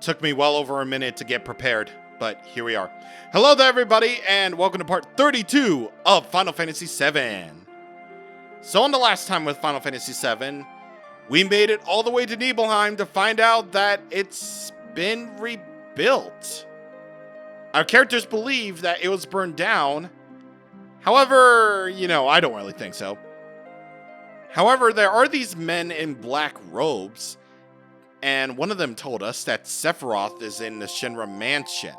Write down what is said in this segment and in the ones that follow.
Took me well over a minute to get prepared, but here we are. Hello there, everybody, and welcome to part 32 of Final Fantasy VII. So on the last time with Final Fantasy VII, we made it all the way to Nibelheim to find out that it's been rebuilt. Our characters believe that it was burned down. However, I don't really think so. However, there are these men in black robes, and one of them told us that Sephiroth is in the Shinra Mansion.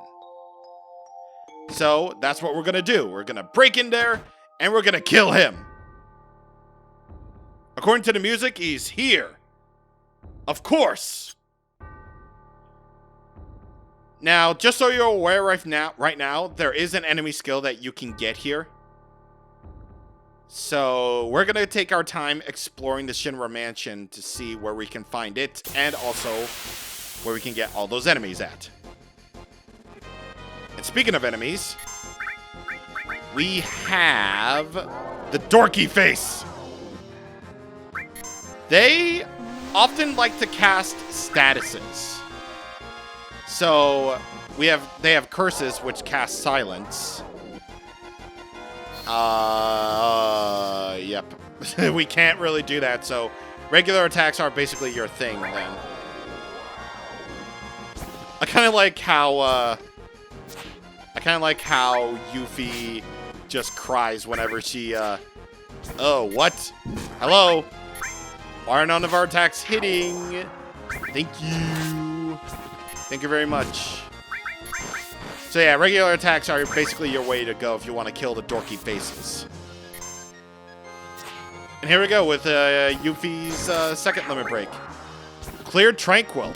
So that's what we're gonna do. We're gonna break in there, and we're gonna kill him. According to the music, he's here. Of course. Now, just so you're aware right now, there is an enemy skill that you can get here. So we're going to take our time exploring the Shinra Mansion to see where we can find it, and also where we can get all those enemies at. And speaking of enemies, we have the Dorky Face. They often like to cast statuses. So they have curses which cast silence. Yep. We can't really do that, so regular attacks are basically your thing then. I kind of like how Yuffie just cries whenever she oh, what? Hello? Why are none of our attacks hitting? Thank you. Thank you very much. So yeah, regular attacks are basically your way to go if you want to kill the dorky faces. And here we go with Yuffie's second limit break. Clear Tranquil,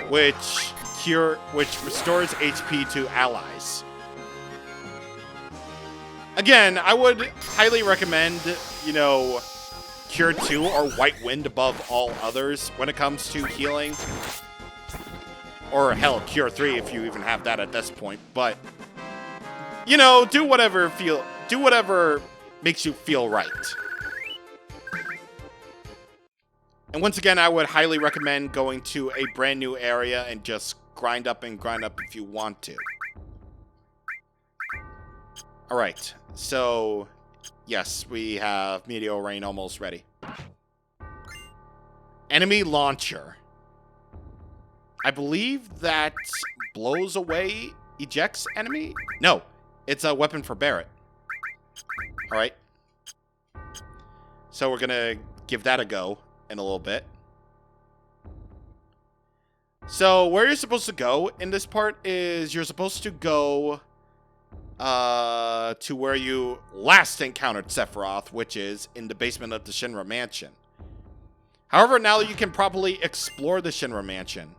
which restores HP to allies. Again, I would highly recommend, Cure 2 or White Wind above all others when it comes to healing. Or hell, Cure 3 if you even have that at this point. But, do whatever makes you feel right. And once again, I would highly recommend going to a brand new area and just grind up if you want to. Alright, so yes, we have Meteor Rain almost ready. Enemy Launcher. I believe that blows away, ejects enemy? No, it's a weapon for Barret. Alright. So we're gonna give that a go in a little bit. So where you're supposed to go in this part is you're supposed to go to where you last encountered Sephiroth, which is in the basement of the Shinra Mansion. However, now you can properly explore the Shinra Mansion.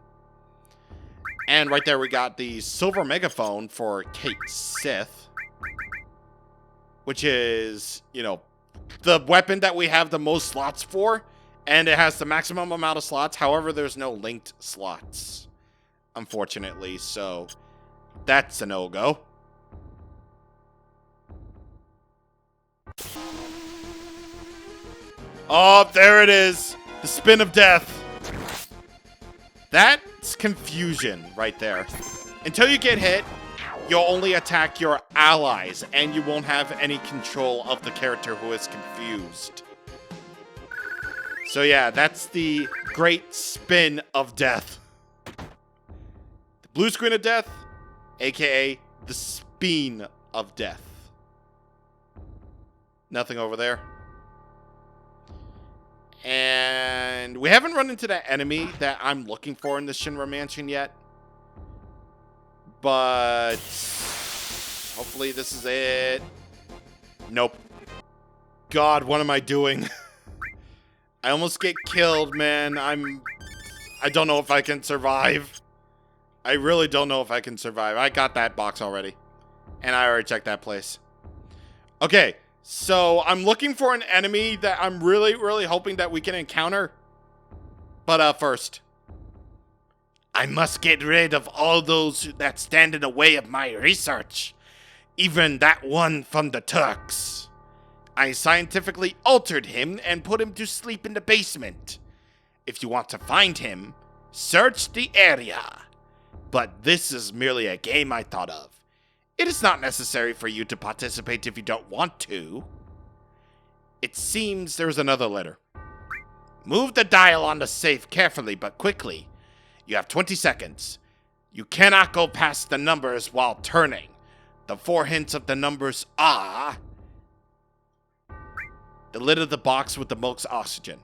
And right there we got the silver megaphone for Kate Sith, which is, the weapon that we have the most slots for, and it has the maximum amount of slots. However, there's no linked slots, unfortunately, so that's a no-go. Oh, there it is, the Spin of Death. That's confusion right there. Until you get hit, you'll only attack your allies, and you won't have any control of the character who is confused. So yeah, that's the Great Spin of Death. The blue screen of death, aka the Speen of Death. Nothing over there. And we haven't run into that enemy that I'm looking for in the Shinra Mansion yet. But hopefully this is it. Nope. God, what am I doing? I almost get killed, man. I don't know if I can survive. I really don't know if I can survive. I got that box already. And I already checked that place. Okay. So, I'm looking for an enemy that I'm really, really hoping that we can encounter. But, first, I must get rid of all those that stand in the way of my research. Even that one from the Turks. I scientifically altered him and put him to sleep in the basement. If you want to find him, search the area. But this is merely a game I thought of. It is not necessary for you to participate if you don't want to. It seems there's another letter. Move the dial on the safe carefully but quickly. You have 20 seconds. You cannot go past the numbers while turning. The 4 hints of the numbers are... the lid of the box with the most oxygen.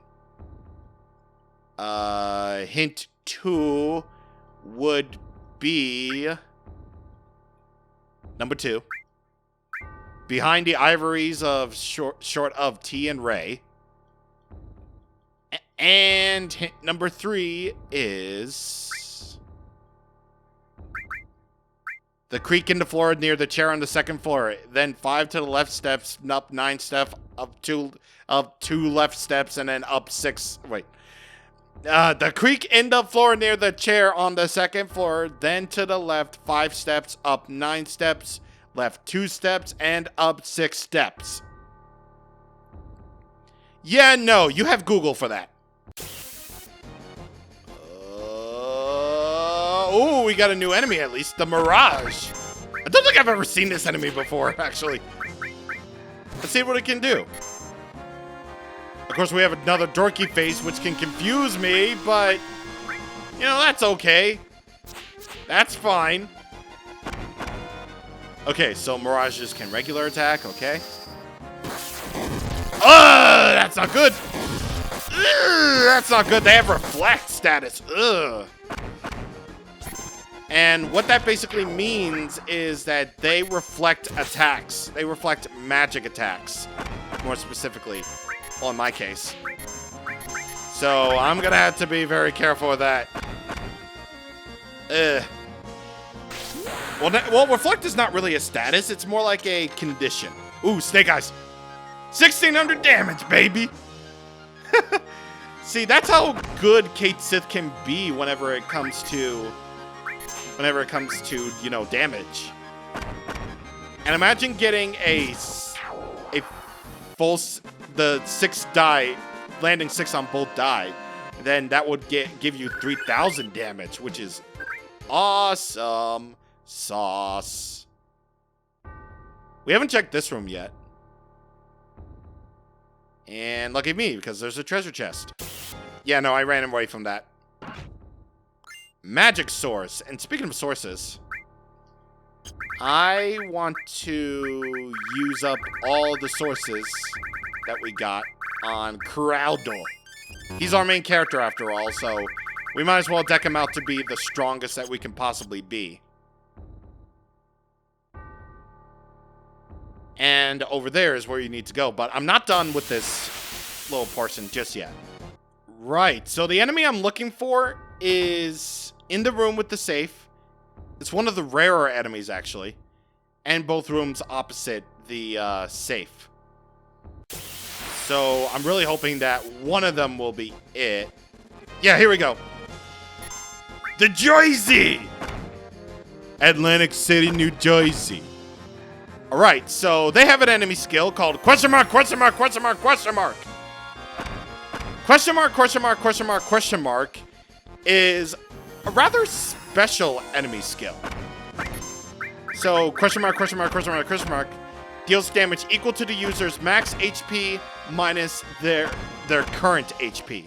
Hint 2 would be... number 2. Behind the ivories of short of T and Ray. And hint number 3 is... the creak in the floor near the chair on the 2nd floor. Then 5 to the left steps, up 9 steps, up 2 left steps, and then up 6. Wait. The creak in the floor near the chair on the 2nd floor. Then to the left 5 steps, up 9 steps, left 2 steps, and up 6 steps. Yeah, no, you have Google for that. Oh, we got a new enemy at least, the Mirage. I don't think I've ever seen this enemy before, actually. Let's see what it can do. Of course, we have another dorky face, which can confuse me, but, you know, that's okay. That's fine. Okay, so Mirages can regular attack, okay. Ugh, that's not good. Ugh, that's not good. They have reflect status. Ugh. And what that basically means is that they reflect attacks. They reflect magic attacks, more specifically. Well, in my case. So I'm gonna have to be very careful with that. Ugh. Well, reflect is not really a status. It's more like a condition. Ooh, Snake Eyes. 1,600 damage, baby. See, that's how good Kate Sith can be whenever it comes to, you know, damage. And imagine getting a full, the 6 die, landing 6 on both die. Then that would give you 3,000 damage, which is awesome sauce. We haven't checked this room yet. And lucky me, because there's a treasure chest. Yeah, no, I ran away from that. Magic source. And speaking of sources, I want to use up all the sources that we got on Crowdo. He's our main character after all, so we might as well deck him out to be the strongest that we can possibly be. And over there is where you need to go, but I'm not done with this little portion just yet. Right, so the enemy I'm looking for is in the room with the safe. It's one of the rarer enemies, actually. And both rooms opposite the safe. So I'm really hoping that one of them will be it. Yeah, here we go. The Jersey! Atlantic City, New Jersey. Alright, so they have an enemy skill called question mark, question mark, question mark, question mark. Question mark, question mark, question mark, question mark is a rather special enemy skill. So, question mark, question mark, question mark, question mark deals damage equal to the user's max HP minus their current HP.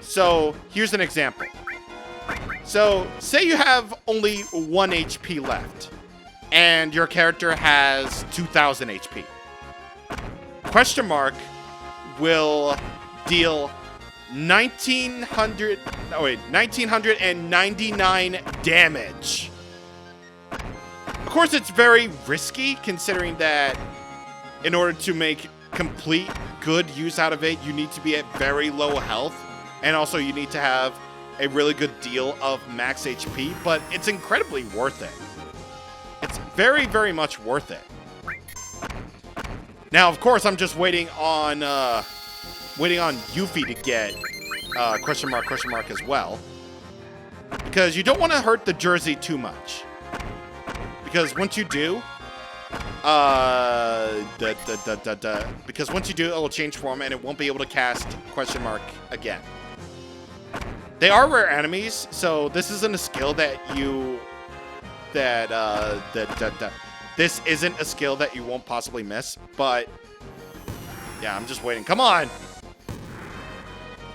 So, here's an example. So, say you have only 1 HP left, and your character has 2,000 HP. Question mark will deal 1,999 damage. Of course, it's very risky, considering that in order to make complete good use out of it, you need to be at very low health, and also you need to have a really good deal of max HP, but it's incredibly worth it. It's very, very much worth it. Now, of course, I'm just waiting on Yuffie to get question mark as well, because you don't want to hurt the Jersey too much. Because once you do, it will change form and it won't be able to cast question mark again. They are rare enemies, so this isn't a skill that you... This isn't a skill that you won't possibly miss, but... Yeah, I'm just waiting. Come on!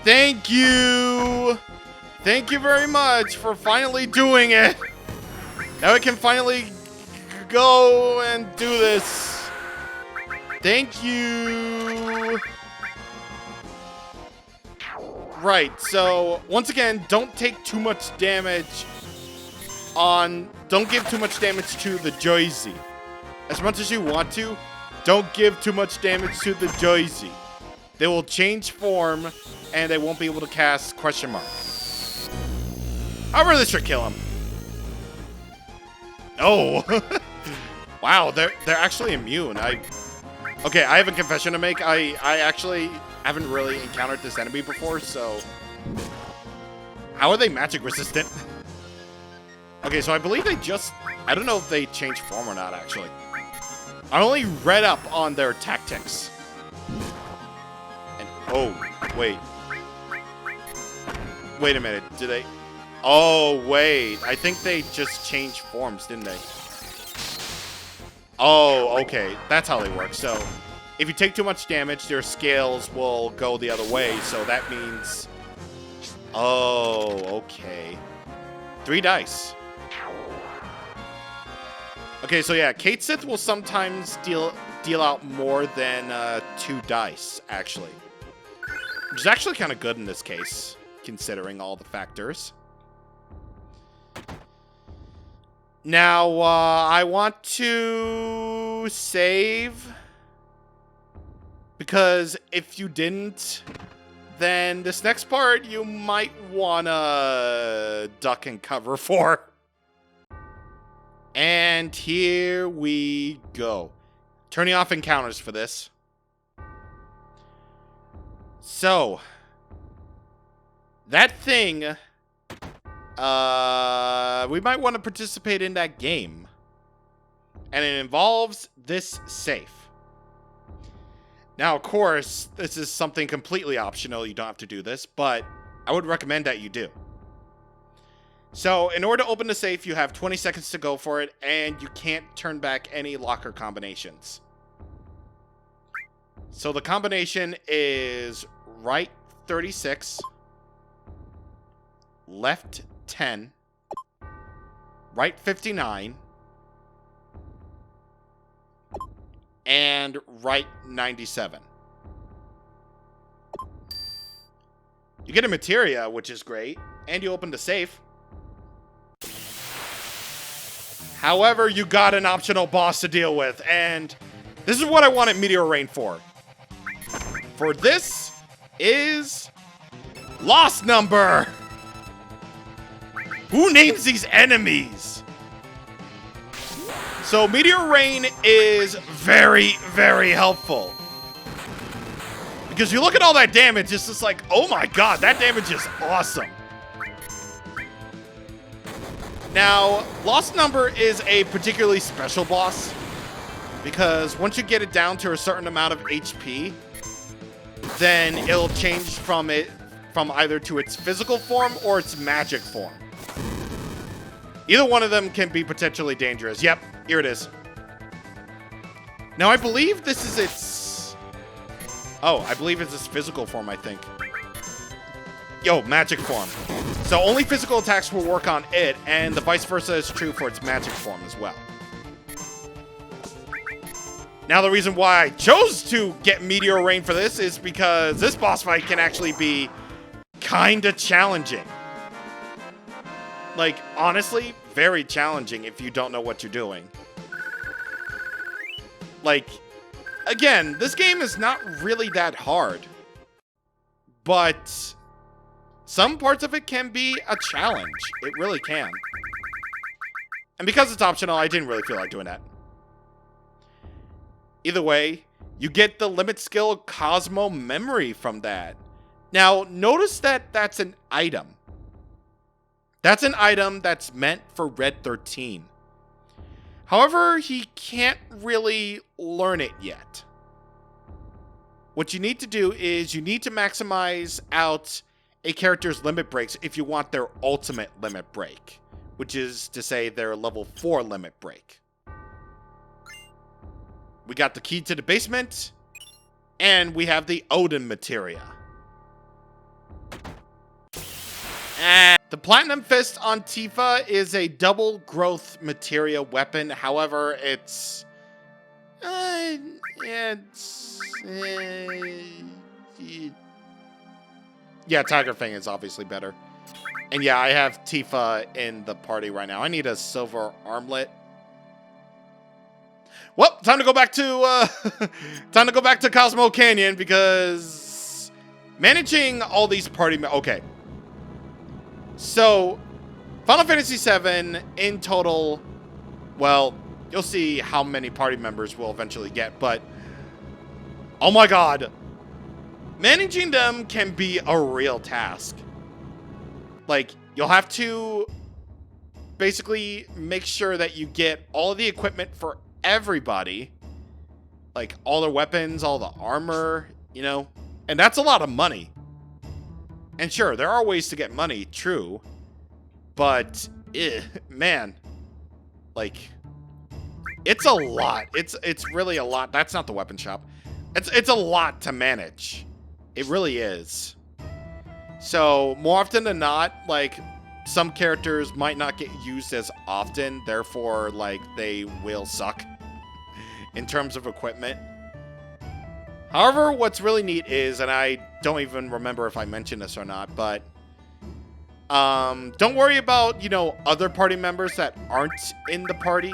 Thank you! Thank you very much for finally doing it! Now we can finally go and do this. Thank you! Right, so once again, don't take too much damage on... Don't give too much damage to the Joyzy. As much as you want to, don't give too much damage to the Joyzy. They will change form, and they won't be able to cast question mark. However, this should kill him. Oh! Wow, they're actually immune. Okay, I have a confession to make. I actually haven't really encountered this enemy before, so... How are they magic resistant? Okay, so I believe they just... I don't know if they changed form or not, actually. I only read up on their tactics. And... Oh, wait. Wait a minute, did they... Oh, wait. I think they just changed forms, didn't they? Oh, okay. That's how they work. So, if you take too much damage, their scales will go the other way. So that means... Oh, okay. 3 dice. Okay, so yeah, Kate Sith will sometimes deal out more than 2 dice, actually. Which is actually kind of good in this case, considering all the factors. Now, I want to save, because if you didn't, then this next part you might want to duck and cover for. And here we go. Turning off encounters for this. So, that thing... we might want to participate in that game. And it involves this safe. Now, of course, this is something completely optional. You don't have to do this, but I would recommend that you do. So, in order to open the safe, you have 20 seconds to go for it, and you can't turn back any locker combinations. So, the combination is right 36, left 10, right 59, and right 97. You get a materia, which is great, and you open the safe. However, you got an optional boss to deal with, and this is what I wanted Meteor Rain for. For this is Lost Number. Who names these enemies? So Meteor Rain is very, very helpful. Because you look at all that damage, it's just like, oh my god, that damage is awesome. Now, Lost Number is a particularly special boss, because once you get it down to a certain amount of HP, then it'll change from either to its physical form or its magic form. Either one of them can be potentially dangerous. Yep, here it is. Now, I believe this is its... Oh, I believe it's its physical form, I think. Yo, magic form. So only physical attacks will work on it, and the vice versa is true for its magic form as well. Now, the reason why I chose to get Meteor Rain for this is because this boss fight can actually be kinda challenging. Like, honestly, very challenging if you don't know what you're doing. Like, again, this game is not really that hard. But some parts of it can be a challenge. It really can. And because it's optional, I didn't really feel like doing that. Either way, you get the limit skill Cosmo Memory from that. Now, notice that that's an item. That's an item that's meant for Red 13. However, he can't really learn it yet. What you need to do is you need to maximize out a character's limit breaks if you want their ultimate limit break, which is to say their level 4 limit break. We got the key to the basement, and we have the Odin materia. And the Platinum Fist on Tifa is a double growth materia weapon. However, yeah, Tiger Fang is obviously better. And yeah, I have Tifa in the party right now. I need a silver armlet. Well, time to go back to Cosmo Canyon because managing all these party. Okay, so Final Fantasy VII in total. Well, you'll see how many party members we'll eventually get, but oh my god, managing them can be a real task. Like, you'll have to basically make sure that you get all of the equipment for everybody, like all their weapons, all the armor, you know, and that's a lot of money. And sure, there are ways to get money, true, but man, like, it's a lot. It's really a lot. That's not the weapon shop. It's a lot to manage. It really is. So more often than not, like, some characters might not get used as often, therefore, like, they will suck in terms of equipment. However, what's really neat is, and I don't even remember if I mentioned this or not, but don't worry about, you know, other party members that aren't in the party,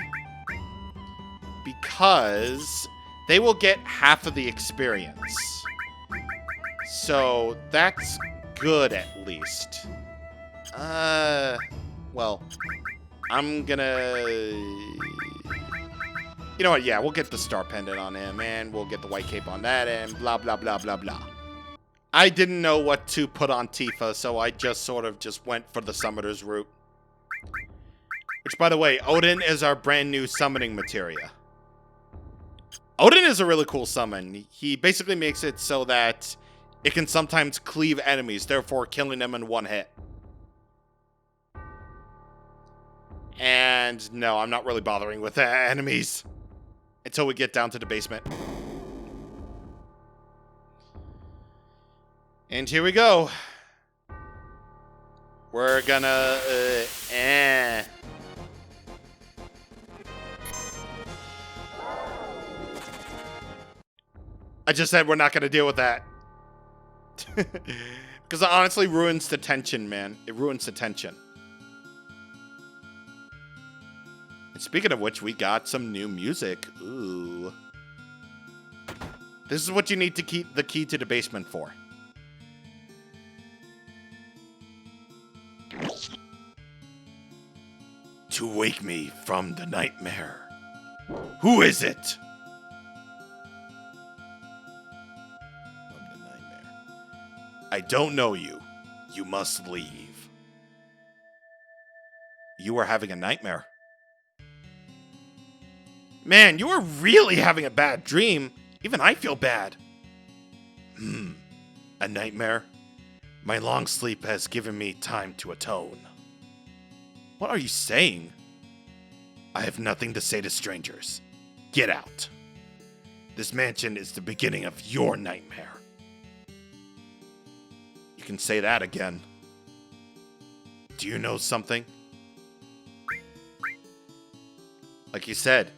because they will get half of the experience. So that's good, at least. Well, I'm gonna... You know what, yeah, we'll get the star pendant on him, and we'll get the white cape on that, and blah, blah, blah, blah, blah. I didn't know what to put on Tifa, so I just sort of just went for the summoner's route. Which, by the way, Odin is our brand new summoning materia. Odin is a really cool summon. He basically makes it so that it can sometimes cleave enemies, therefore killing them in one hit. And no, I'm not really bothering with enemies until we get down to the basement. And here we go. We're gonna, I just said we're not gonna deal with that. Because it honestly ruins the tension, man. It ruins the tension. And speaking of which, we got some new music. Ooh. This is what you need to keep the key to the basement for. To wake me from the nightmare. Who is it? From the nightmare. I don't know you. You must leave. You are having a nightmare. Man, you are really having a bad dream. Even I feel bad. A nightmare? My long sleep has given me time to atone. What are you saying? I have nothing to say to strangers. Get out. This mansion is the beginning of your nightmare. You can say that again. Do you know something? Like you said,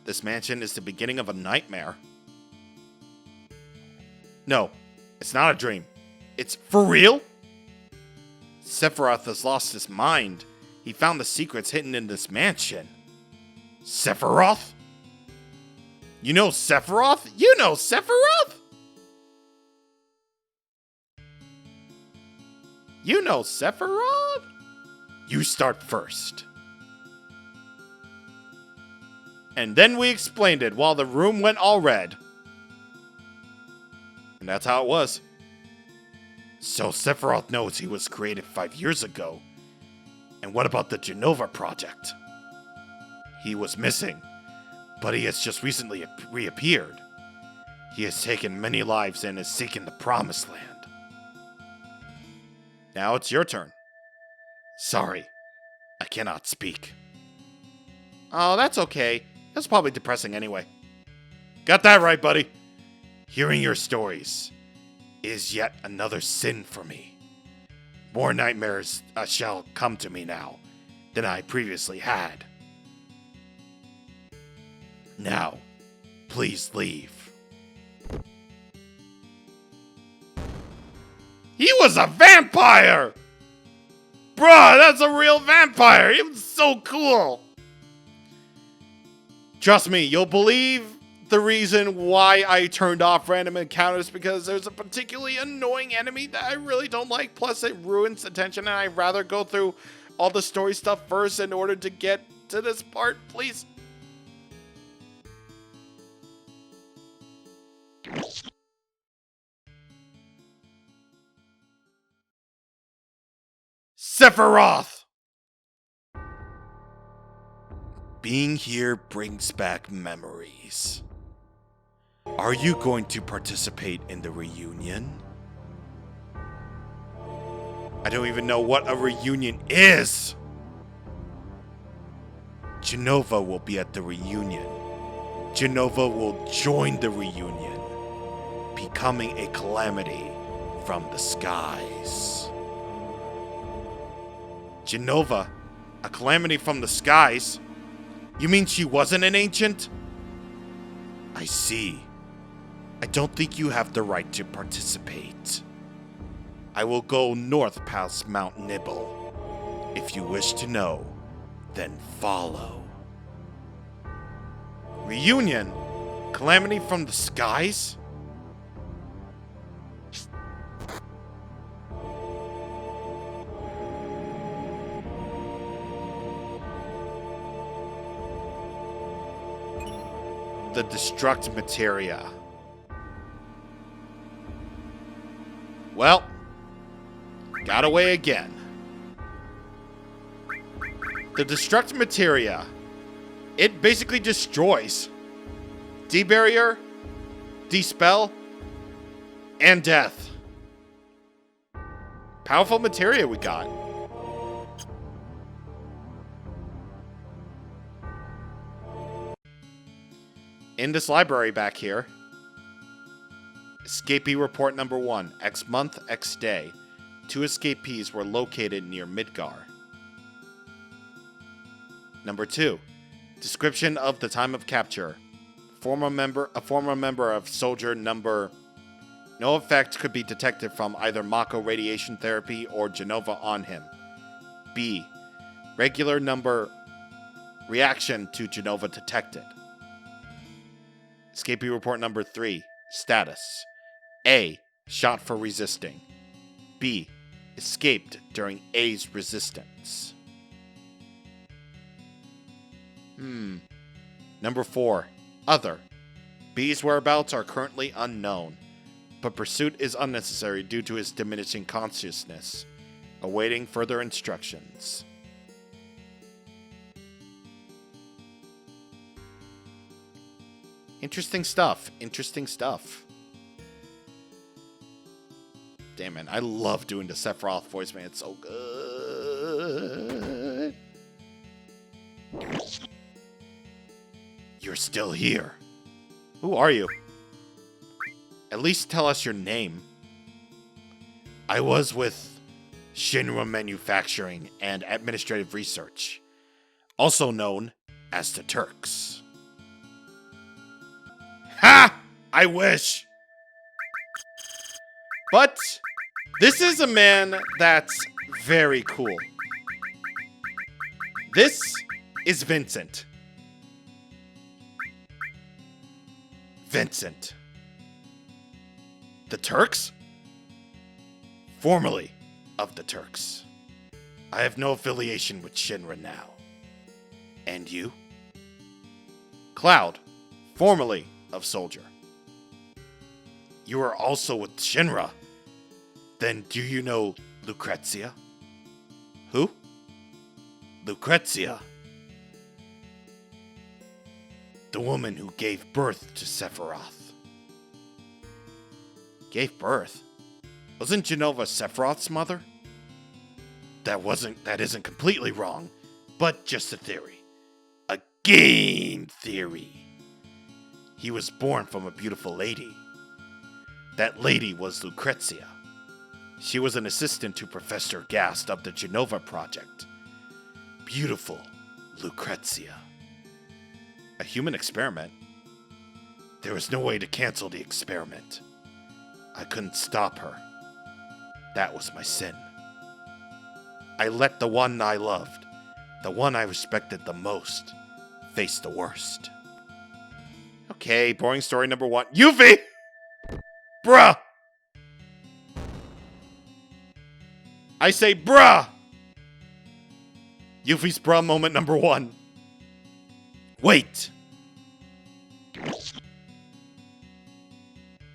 this mansion is the beginning of a nightmare. No, it's not a dream. It's for real? Sephiroth has lost his mind. He found the secrets hidden in this mansion. Sephiroth? You know Sephiroth? You know Sephiroth? You know Sephiroth? You start first. And then we explained it while the room went all red. And that's how it was. So Sephiroth knows he was created 5 years ago. And what about the Genova project? He was missing, but he has just recently reappeared. He has taken many lives and is seeking the Promised Land. Now it's your turn. Sorry, I cannot speak. Oh, that's okay. That's probably depressing anyway. Got that right, buddy. Hearing your stories is yet another sin for me. More nightmares shall come to me now than I previously had. Now, please leave. He was a vampire! Bruh, that's a real vampire! He was so cool! Trust me, you'll believe the reason why I turned off random encounters, because there's a particularly annoying enemy that I really don't like, plus it ruins the tension, and I'd rather go through all the story stuff first in order to get to this part, please. Sephiroth! Being here brings back memories. Are you going to participate in the reunion? I don't even know what a reunion is! Jenova will be at the reunion. Jenova will join the reunion, becoming a calamity from the skies. Jenova? A calamity from the skies? You mean she wasn't an ancient? I see. I don't think you have the right to participate. I will go north past Mount Nibble. If you wish to know, then follow. Reunion? Calamity from the skies? The destruct materia. Well, got away again. The destruct materia. It basically destroys. Debarrier, Dispel, and Death. Powerful materia we got. In this library back here, escapee report number 1, X month, X day. 2 escapees were located near Midgar. Number 2, description of the time of capture. A former member of soldier number. No effect could be detected from either Mako radiation therapy or Jenova on him. B, regular number reaction to Jenova detected. Escapee report number 3, status. A, shot for resisting. B, escaped during A's resistance. Number 4, other. B's whereabouts are currently unknown, but pursuit is unnecessary due to his diminishing consciousness. Awaiting further instructions. Interesting stuff. Interesting stuff. Damn, man. I love doing the Sephiroth voice, man. It's so good. You're still here. Who are you? At least tell us your name. I was with Shinra Manufacturing and Administrative Research, also known as the Turks. Ha! I wish! But this is a man that's very cool. This is Vincent. Vincent. The Turks? Formerly of the Turks. I have no affiliation with Shinra now. And you? Cloud, formerly of Soldier. You are also with Shinra. Then do you know Lucrezia? Who? Lucrezia. The woman who gave birth to Sephiroth. Gave birth? Wasn't Jenova Sephiroth's mother? that isn't completely wrong, but just a theory. A game theory. He was born from a beautiful lady. That lady was Lucrezia. She was an assistant to Professor Gast of the Genova Project. Beautiful Lucrezia. A human experiment? There was no way to cancel the experiment. I couldn't stop her. That was my sin. I let the one I loved, the one I respected the most, face the worst. Okay, boring story number 1. Yuffie! Bruh! I say bruh! Yuffie's bruh moment number 1. Wait!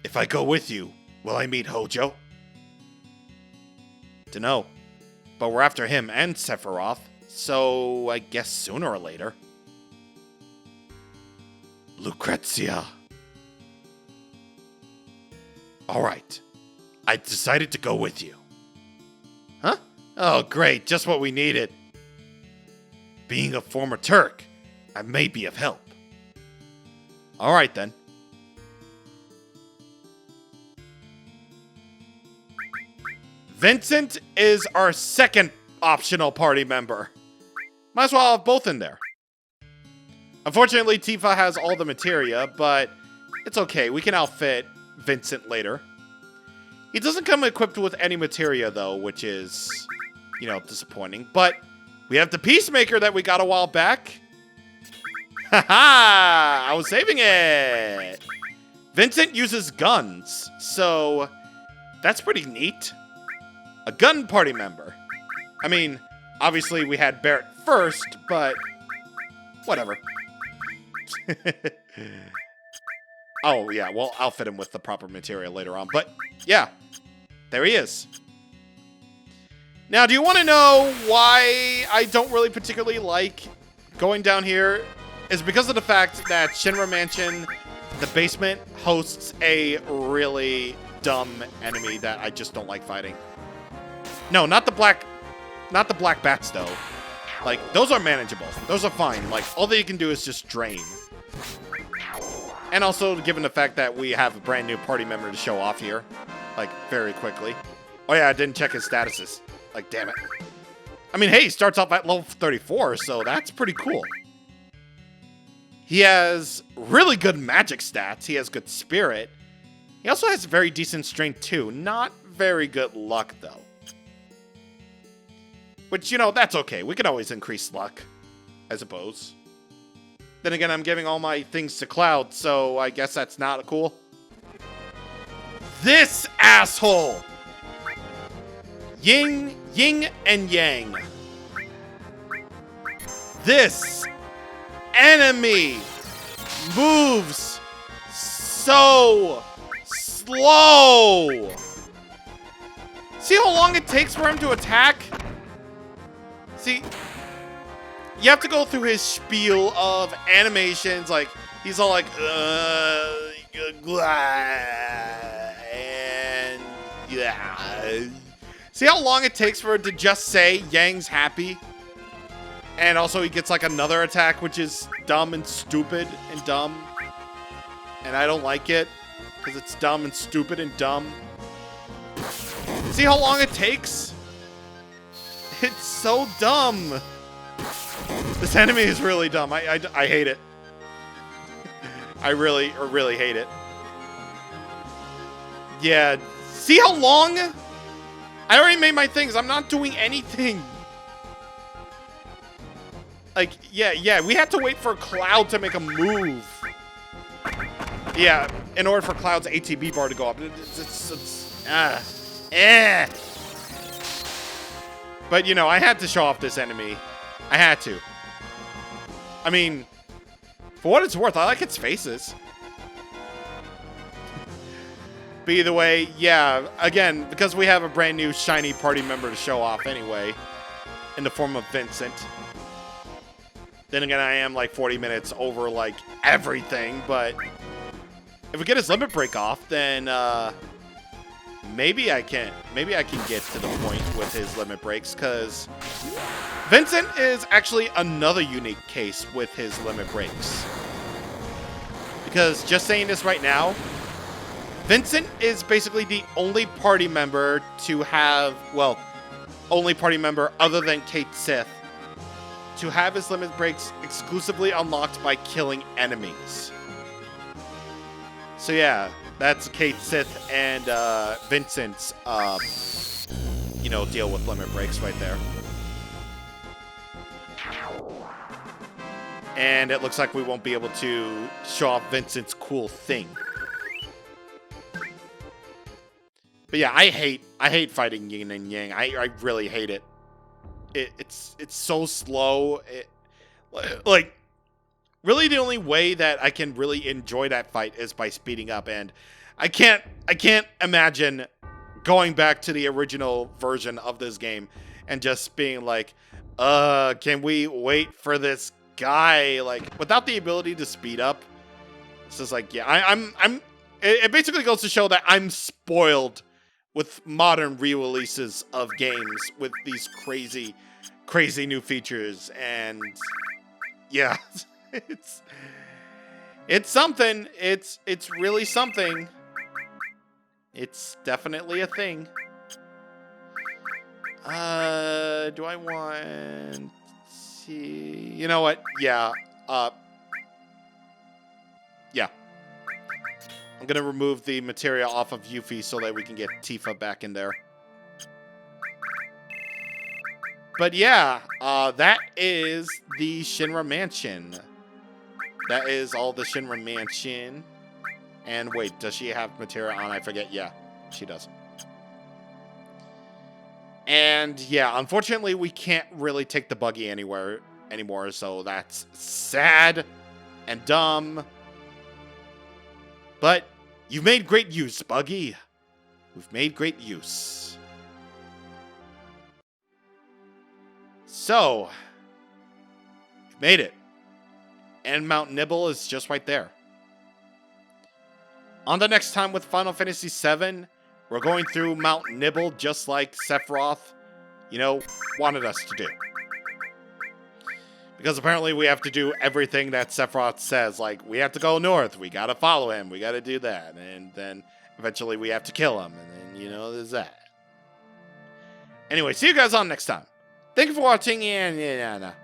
If I go with you, will I meet Hojo? Dunno. But we're after him and Sephiroth, so I guess sooner or later. Lucrezia. Alright. I decided to go with you. Huh? Oh, great. Just what we needed. Being a former Turk, I may be of help. Alright then. Vincent is our second optional party member. Might as well have both in there. Unfortunately, Tifa has all the materia, but it's okay. We can outfit Vincent later. He doesn't come equipped with any materia, though, which is, you know, disappointing. But we have the Peacemaker that we got a while back. Haha! I was saving it! Vincent uses guns, so that's pretty neat. A gun party member. I mean, obviously we had Barrett first, but whatever. Oh, yeah, we'll outfit him with the proper material later on. But, yeah, there he is. Now, do you want to know why I don't really particularly like going down here? It's because of the fact that Shinra Mansion, the basement, hosts a really dumb enemy that I just don't like fighting. No, not the black bats, though. Like, those are manageable. Those are fine. Like, all that you can do is just drain. And also, given the fact that we have a brand new party member to show off here, like, very quickly. Oh yeah, I didn't check his statuses. Like, damn it. I mean, hey, he starts off at level 34, so that's pretty cool. He has really good magic stats. He has good spirit. He also has very decent strength, too. Not very good luck, though. Which, you know, that's okay. We can always increase luck, I suppose. Then again, I'm giving all my things to Cloud, so I guess that's not cool. This asshole! Yin and Yang. This enemy moves so slow. See how long it takes for him to attack? See, you have to go through his spiel of animations, like, he's all like, and, yeah. See how long it takes for it to just say, Yang's happy? And also he gets, like, another attack, which is dumb and stupid and dumb. And I don't like it, because it's dumb and stupid and dumb. See how long it takes? It's so dumb. This enemy is really dumb. I hate it. I really hate it. Yeah. See how long? I already made my things. I'm not doing anything. Like, yeah. We had to wait for Cloud to make a move. Yeah, in order for Cloud's ATB bar to go up. But, you know, I had to show off this enemy. I had to. I mean, for what it's worth, I like its faces. But either way, yeah, again, because we have a brand new shiny party member to show off anyway, in the form of Vincent. Then again, I am like 40 minutes over like everything, but if we get his limit break off, then maybe I can get to the point with his limit breaks, because Vincent is actually another unique case with his limit breaks. Because just saying this right now, Vincent is basically the only party member to have, well, only party member other than Kate Sith to have his limit breaks exclusively unlocked by killing enemies. So yeah, that's Kate Sith and Vincent's, deal with limit breaks right there. And it looks like we won't be able to show off Vincent's cool thing. But yeah, I hate fighting yin and yang. I really hate it. It's so slow. Like, really the only way that I can really enjoy that fight is by speeding up, and I can't imagine going back to the original version of this game and just being like, can we wait for this guy? Like, without the ability to speed up, it's just like, yeah, it basically goes to show that I'm spoiled with modern re-releases of games with these crazy new features. And yeah, it's something. It's really something. It's definitely a thing. Do I want to... You know what? Yeah. Yeah. I'm gonna remove the materia off of Yuffie so that we can get Tifa back in there. But yeah, that is the Shinra Mansion. That is all the Shinra Mansion. And wait, does she have materia on? I forget. Yeah, she does. And yeah, unfortunately, we can't really take the buggy anywhere anymore, so that's sad and dumb. But you've made great use, Buggy. We've made great use. So, we've made it. And Mount Nibble is just right there. On the next time with Final Fantasy VII, we're going through Mount Nibble just like Sephiroth, wanted us to do. Because apparently we have to do everything that Sephiroth says. Like, we have to go north. We gotta follow him. We gotta do that. And then eventually we have to kill him. And then, there's that. Anyway, see you guys on next time. Thank you for watching, and